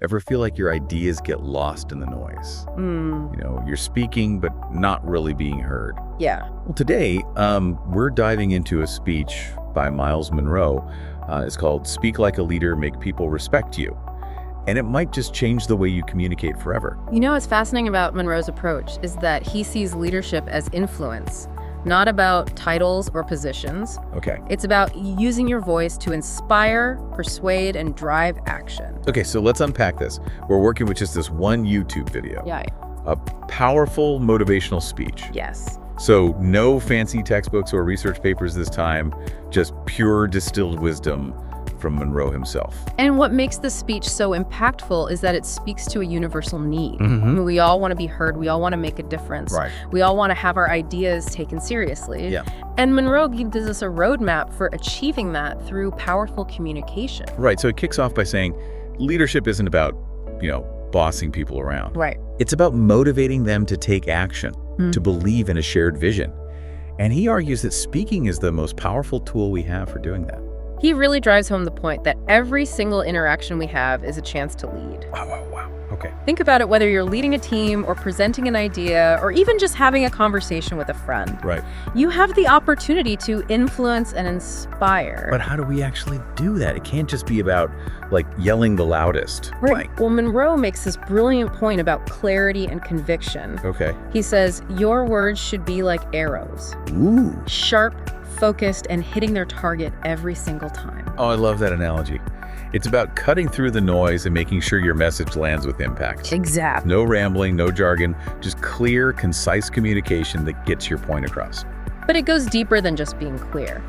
Ever feel like your ideas get lost in the noise? You're speaking, but not really being heard. Yeah. Well, today, we're diving into a speech by Myles Munroe. It's called Speak Like a Leader, Make People Respect You. And it might just change the way you communicate forever. What's fascinating about Munroe's approach is that he sees leadership as influence, not about titles or positions. Okay. It's about using your voice to inspire, persuade, and drive action. Okay, so let's unpack this. We're working with just this one YouTube video. Yeah. A powerful motivational speech. Yes. So no fancy textbooks or research papers this time, just pure distilled wisdom from Munroe himself. And what makes the speech so impactful is that it speaks to a universal need. We all want to be heard. We all want to make a difference. Right. We all want to have our ideas taken seriously. Yeah. And Munroe gives us a roadmap for achieving that through powerful communication. Right, so it kicks off by saying leadership isn't about, bossing people around. Right. It's about motivating them to take action, to believe in a shared vision. And he argues that speaking is the most powerful tool we have for doing that. He really drives home the point that every single interaction we have is a chance to lead. Wow. Okay. Think about it, whether you're leading a team or presenting an idea or even just having a conversation with a friend. Right. You have the opportunity to influence and inspire. But how do we actually do that? It can't just be about, yelling the loudest. Right. Well, Munroe makes this brilliant point about clarity and conviction. Okay. He says, your words should be like arrows. Ooh. Sharp, focused, and hitting their target every single time. Oh, I love that analogy. It's about cutting through the noise and making sure your message lands with impact. Exactly. No rambling, no jargon, just clear, concise communication that gets your point across. But it goes deeper than just being clear.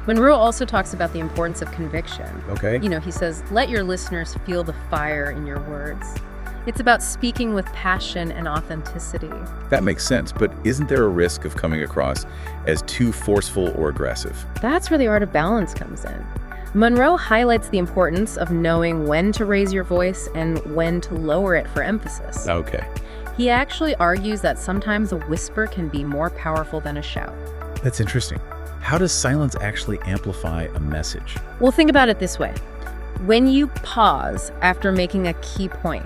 Munroe also talks about the importance of conviction. Okay. He says, let your listeners feel the fire in your words. It's about speaking with passion and authenticity. That makes sense, but isn't there a risk of coming across as too forceful or aggressive? That's where the art of balance comes in. Munroe highlights the importance of knowing when to raise your voice and when to lower it for emphasis. Okay. He actually argues that sometimes a whisper can be more powerful than a shout. That's interesting. How does silence actually amplify a message? Well, think about it this way. When you pause after making a key point,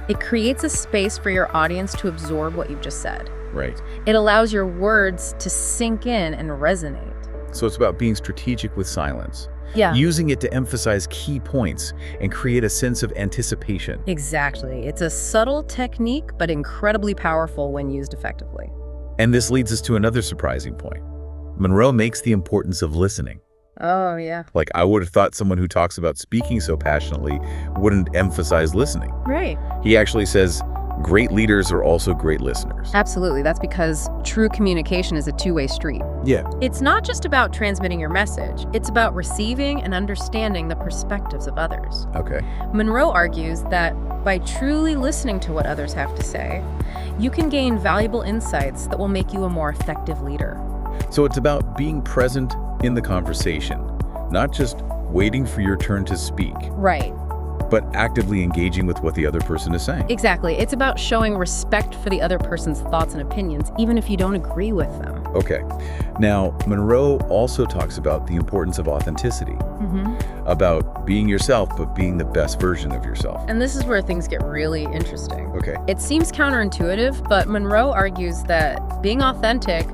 it creates a space for your audience to absorb what you've just said. Right. It allows your words to sink in and resonate. So it's about being strategic with silence. Yeah. Using it to emphasize key points and create a sense of anticipation. Exactly. It's a subtle technique, but incredibly powerful when used effectively. And this leads us to another surprising point. Munroe makes the importance of listening. Oh, yeah. I would have thought someone who talks about speaking so passionately wouldn't emphasize listening. Right. He actually says, great leaders are also great listeners. Absolutely. That's because true communication is a two-way street. Yeah. It's not just about transmitting your message. It's about receiving and understanding the perspectives of others. Okay. Munroe argues that by truly listening to what others have to say, you can gain valuable insights that will make you a more effective leader. So it's about being present in the conversation, not just waiting for your turn to speak. Right. But actively engaging with what the other person is saying. Exactly. It's about showing respect for the other person's thoughts and opinions, even if you don't agree with them. Okay. Now, Munroe also talks about the importance of authenticity, about being yourself, but being the best version of yourself. And this is where things get really interesting. Okay. It seems counterintuitive, but Munroe argues that being authentic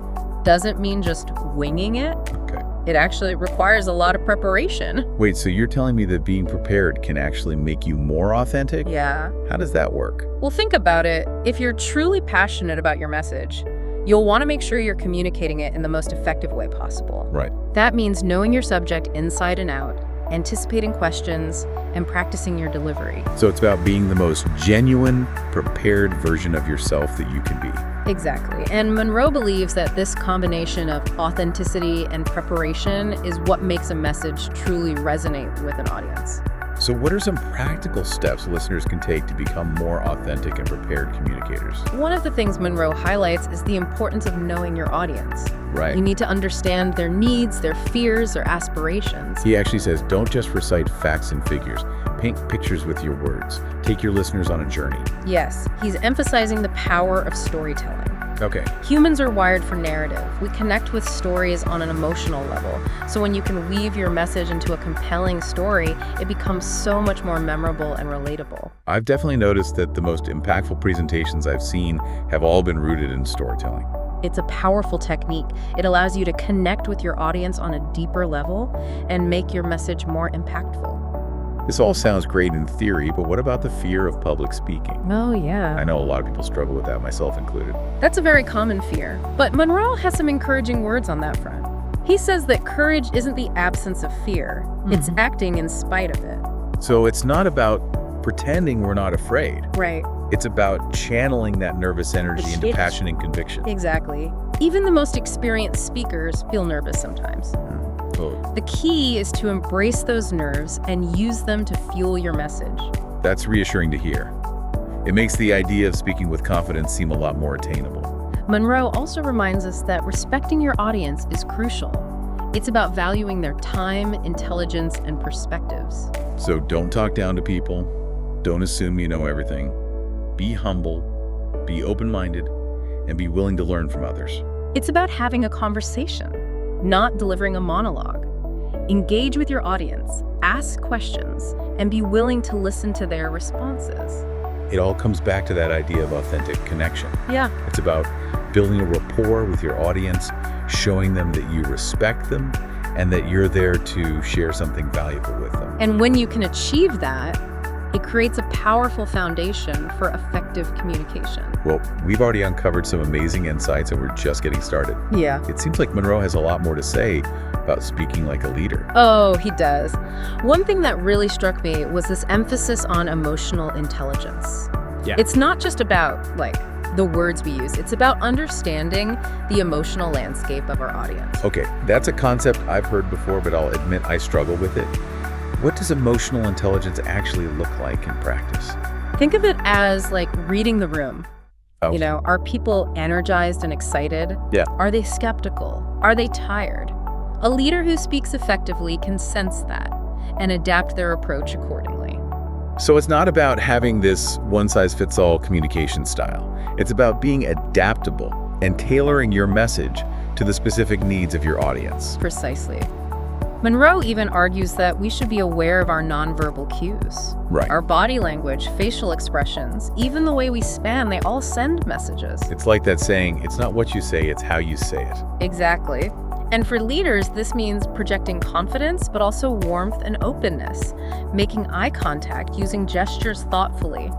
doesn't mean just winging it. Okay. It actually requires a lot of preparation. Wait, so you're telling me that being prepared can actually make you more authentic? Yeah. How does that work? Well, think about it. If you're truly passionate about your message, you'll want to make sure you're communicating it in the most effective way possible. Right. That means knowing your subject inside and out, anticipating questions, and practicing your delivery. So it's about being the most genuine, prepared version of yourself that you can be. Exactly. And Munroe believes that this combination of authenticity and preparation is what makes a message truly resonate with an audience. So what are some practical steps listeners can take to become more authentic and prepared communicators? One of the things Munroe highlights is the importance of knowing your audience. Right. You need to understand their needs, their fears, their aspirations. He actually says, don't just recite facts and figures. Paint pictures with your words. Take your listeners on a journey. Yes, he's emphasizing the power of storytelling. Okay. Humans are wired for narrative. We connect with stories on an emotional level. So when you can weave your message into a compelling story, it becomes so much more memorable and relatable. I've definitely noticed that the most impactful presentations I've seen have all been rooted in storytelling. It's a powerful technique. It allows you to connect with your audience on a deeper level and make your message more impactful. This all sounds great in theory, but what about the fear of public speaking? Oh, yeah. I know a lot of people struggle with that, myself included. That's a very common fear. But Munroe has some encouraging words on that front. He says that courage isn't the absence of fear. It's acting in spite of it. So it's not about pretending we're not afraid. Right. It's about channeling that nervous energy into passion and conviction. Exactly. Even the most experienced speakers feel nervous sometimes. Totally. The key is to embrace those nerves and use them to fuel your message. That's reassuring to hear. It makes the idea of speaking with confidence seem a lot more attainable. Munroe also reminds us that respecting your audience is crucial. It's about valuing their time, intelligence, and perspectives. So don't talk down to people. Don't assume you know everything. Be humble, be open-minded, and be willing to learn from others. It's about having a conversation, not delivering a monologue. Engage with your audience, ask questions, and be willing to listen to their responses. It all comes back to that idea of authentic connection. Yeah. It's about building a rapport with your audience, showing them that you respect them, and that you're there to share something valuable with them. And when you can achieve that, it creates a powerful foundation for effective communication. Well, we've already uncovered some amazing insights and we're just getting started. Yeah. It seems like Munroe has a lot more to say about speaking like a leader. Oh, he does. One thing that really struck me was this emphasis on emotional intelligence. Yeah. It's not just about, the words we use. It's about understanding the emotional landscape of our audience. Okay, that's a concept I've heard before, but I'll admit I struggle with it. What does emotional intelligence actually look like in practice? Think of it as reading the room. Oh. Are people energized and excited? Yeah. Are they skeptical? Are they tired? A leader who speaks effectively can sense that and adapt their approach accordingly. So it's not about having this one-size-fits-all communication style. It's about being adaptable and tailoring your message to the specific needs of your audience. Precisely. Munroe even argues that we should be aware of our nonverbal cues. Right. Our body language, facial expressions, even the way we span, they all send messages. It's like that saying, it's not what you say, it's how you say it. Exactly. And for leaders, this means projecting confidence, but also warmth and openness, making eye contact, using gestures thoughtfully.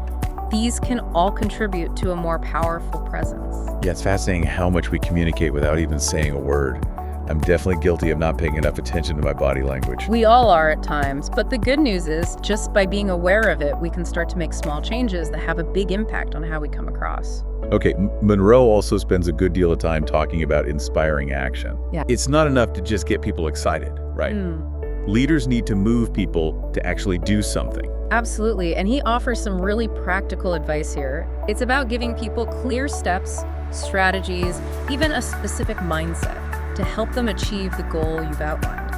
These can all contribute to a more powerful presence. Yeah, it's fascinating how much we communicate without even saying a word. I'm definitely guilty of not paying enough attention to my body language. We all are at times, but the good news is, just by being aware of it, we can start to make small changes that have a big impact on how we come across. Okay, Munroe also spends a good deal of time talking about inspiring action. Yeah. It's not enough to just get people excited, right? Leaders need to move people to actually do something. Absolutely, and he offers some really practical advice here. It's about giving people clear steps, strategies, even a specific mindset to help them achieve the goal you've outlined.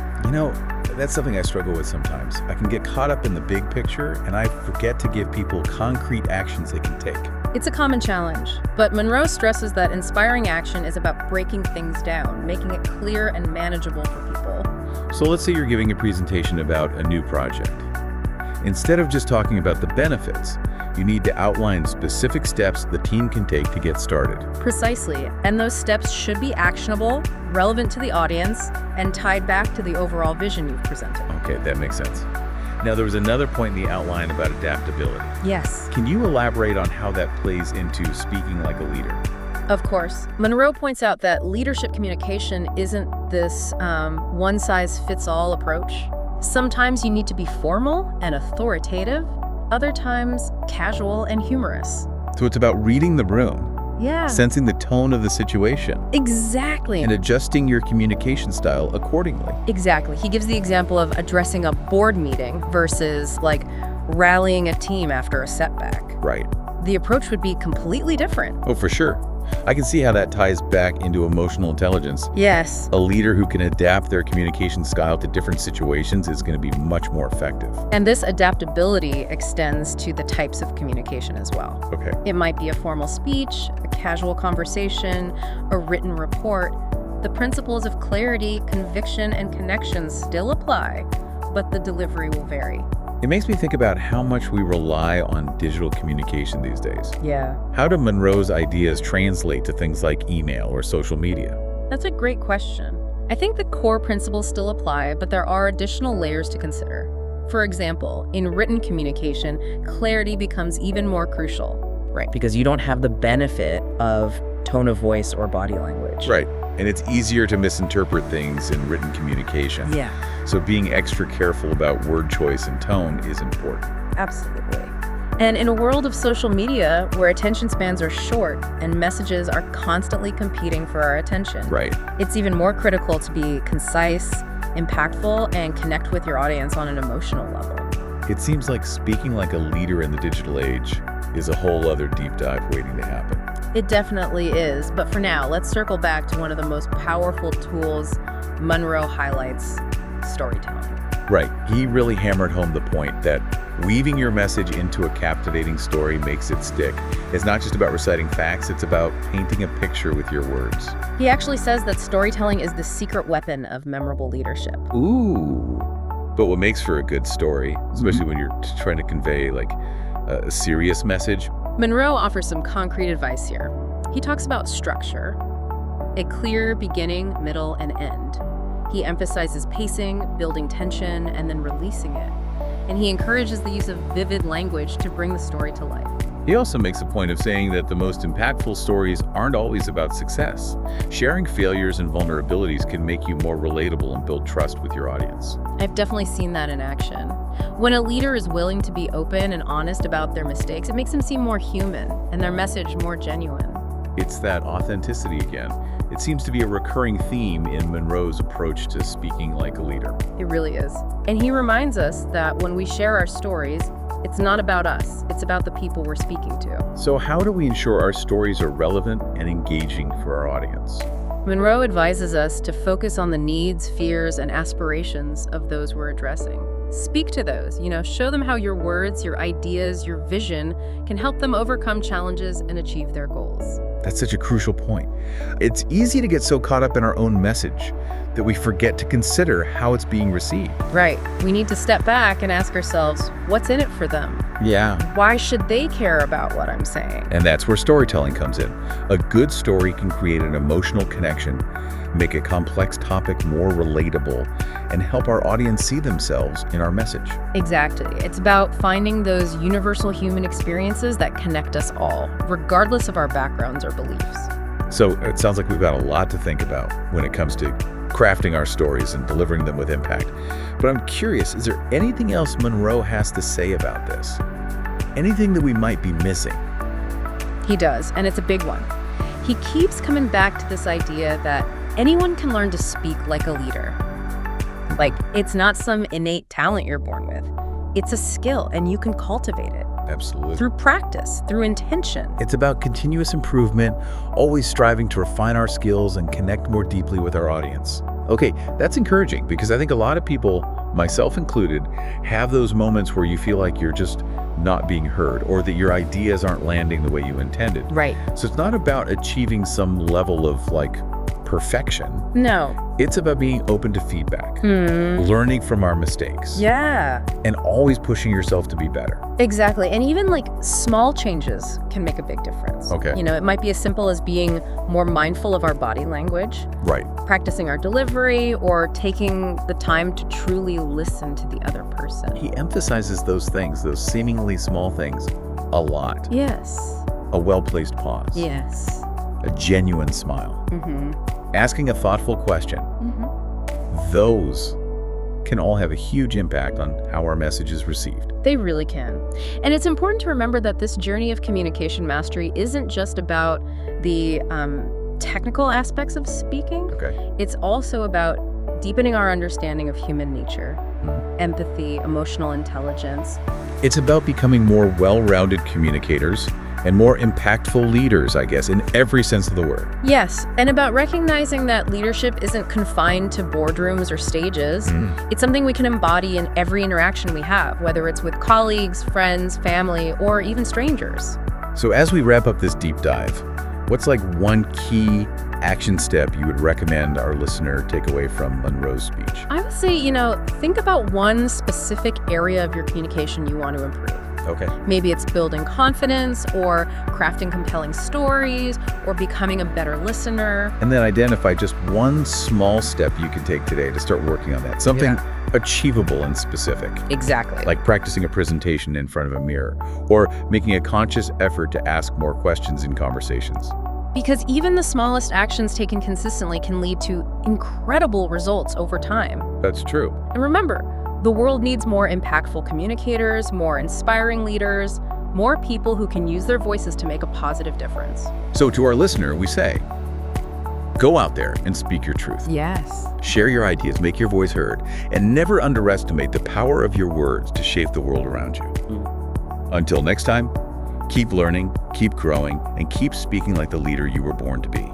That's something I struggle with sometimes. I can get caught up in the big picture and I forget to give people concrete actions they can take. It's a common challenge, but Munroe stresses that inspiring action is about breaking things down, making it clear and manageable for people. So let's say you're giving a presentation about a new project. Instead of just talking about the benefits, you need to outline specific steps the team can take to get started. Precisely, and those steps should be actionable, relevant to the audience, and tied back to the overall vision you've presented. Okay, that makes sense. Now, there was another point in the outline about adaptability. Yes. Can you elaborate on how that plays into speaking like a leader? Of course. Munroe points out that leadership communication isn't this one-size-fits-all approach. Sometimes you need to be formal and authoritative, other times casual and humorous. So it's about reading the room, Yeah. sensing the tone of the situation, Exactly. and adjusting your communication style accordingly. Exactly. He gives the example of addressing a board meeting versus rallying a team after a setback. Right. the approach would be completely different. Oh, for sure. I can see how that ties back into emotional intelligence. Yes. A leader who can adapt their communication style to different situations is going to be much more effective. And this adaptability extends to the types of communication as well. Okay. It might be a formal speech, a casual conversation, a written report. The principles of clarity, conviction, and connection still apply, but the delivery will vary. It makes me think about how much we rely on digital communication these days. Yeah. How do Munroe's ideas translate to things like email or social media? That's a great question. I think the core principles still apply, but there are additional layers to consider. For example, in written communication, clarity becomes even more crucial. Right, because you don't have the benefit of tone of voice or body language. Right. And it's easier to misinterpret things in written communication. Yeah, So being extra careful about word choice and tone is important. Absolutely. And in a world of social media where attention spans are short and messages are constantly competing for our attention, Right. it's even more critical to be concise, impactful, and connect with your audience on an emotional level. It seems like speaking like a leader in the digital age is a whole other deep dive waiting to happen. It definitely is, but for now, let's circle back to one of the most powerful tools Munroe highlights: storytelling. Right. He really hammered home the point that weaving your message into a captivating story makes it stick. It's not just about reciting facts, it's about painting a picture with your words. He actually says that storytelling is the secret weapon of memorable leadership. Ooh. But what makes for a good story, especially when you're trying to convey like a serious message? Munroe offers some concrete advice here. He talks about structure, a clear beginning, middle, and end. He emphasizes pacing, building tension, and then releasing it. And he encourages the use of vivid language to bring the story to life. He also makes a point of saying that the most impactful stories aren't always about success. Sharing failures and vulnerabilities can make you more relatable and build trust with your audience. I've definitely seen that in action. When a leader is willing to be open and honest about their mistakes, it makes them seem more human and their message more genuine. It's that authenticity again. It seems to be a recurring theme in Munroe's approach to speaking like a leader. It really is. And he reminds us that when we share our stories, it's not about us, it's about the people we're speaking to. So how do we ensure our stories are relevant and engaging for our audience? Munroe advises us to focus on the needs, fears, and aspirations of those we're addressing. Speak to those, show them how your words, your ideas, your vision can help them overcome challenges and achieve their goals. That's such a crucial point. It's easy to get so caught up in our own message that we forget to consider how it's being received. Right. We need to step back and ask ourselves, what's in it for them? Yeah. Why should they care about what I'm saying? And that's where storytelling comes in. A good story can create an emotional connection, make a complex topic more relatable, and help our audience see themselves in our message. Exactly. It's about finding those universal human experiences that connect us all, regardless of our backgrounds or beliefs. So it sounds like we've got a lot to think about when it comes to crafting our stories and delivering them with impact. But I'm curious, is there anything else Munroe has to say about this? Anything that we might be missing? He does, and it's a big one. He keeps coming back to this idea that anyone can learn to speak like a leader. Like, it's not some innate talent you're born with. It's a skill, and you can cultivate it. Absolutely. Through practice, through intention. It's about continuous improvement, always striving to refine our skills and connect more deeply with our audience. Okay, that's encouraging because I think a lot of people, myself included, have those moments where you feel like you're just not being heard or that your ideas aren't landing the way you intended. Right. So it's not about achieving some level of perfection. No. It's about being open to feedback, learning from our mistakes, Yeah. and always pushing yourself to be better. Exactly. And even small changes can make a big difference. Okay. It might be as simple as being more mindful of our body language, Right. practicing our delivery, or taking the time to truly listen to the other person. He emphasizes those things, those seemingly small things, a lot. Yes. A well-placed pause, Yes. a genuine smile, asking a thoughtful question. Those can all have a huge impact on how our message is received. They really can. And it's important to remember that this journey of communication mastery isn't just about the technical aspects of speaking. Okay. It's also about deepening our understanding of human nature, empathy, emotional intelligence. It's about becoming more well-rounded communicators, and more impactful leaders, I guess, in every sense of the word. Yes, and about recognizing that leadership isn't confined to boardrooms or stages. It's something we can embody in every interaction we have, whether it's with colleagues, friends, family, or even strangers. So as we wrap up this deep dive, what's like one key action step you would recommend our listener take away from Munroe's speech? I would say, think about one specific area of your communication you want to improve. Okay. Maybe it's building confidence or crafting compelling stories or becoming a better listener. And then identify just one small step you can take today to start working on that. Something achievable and specific. Exactly. Like practicing a presentation in front of a mirror or making a conscious effort to ask more questions in conversations. Because even the smallest actions taken consistently can lead to incredible results over time. That's true. And remember, the world needs more impactful communicators, more inspiring leaders, more people who can use their voices to make a positive difference. So to our listener, we say, go out there and speak your truth. Yes. Share your ideas, make your voice heard, and never underestimate the power of your words to shape the world around you. Until next time, keep learning, keep growing, and keep speaking like the leader you were born to be.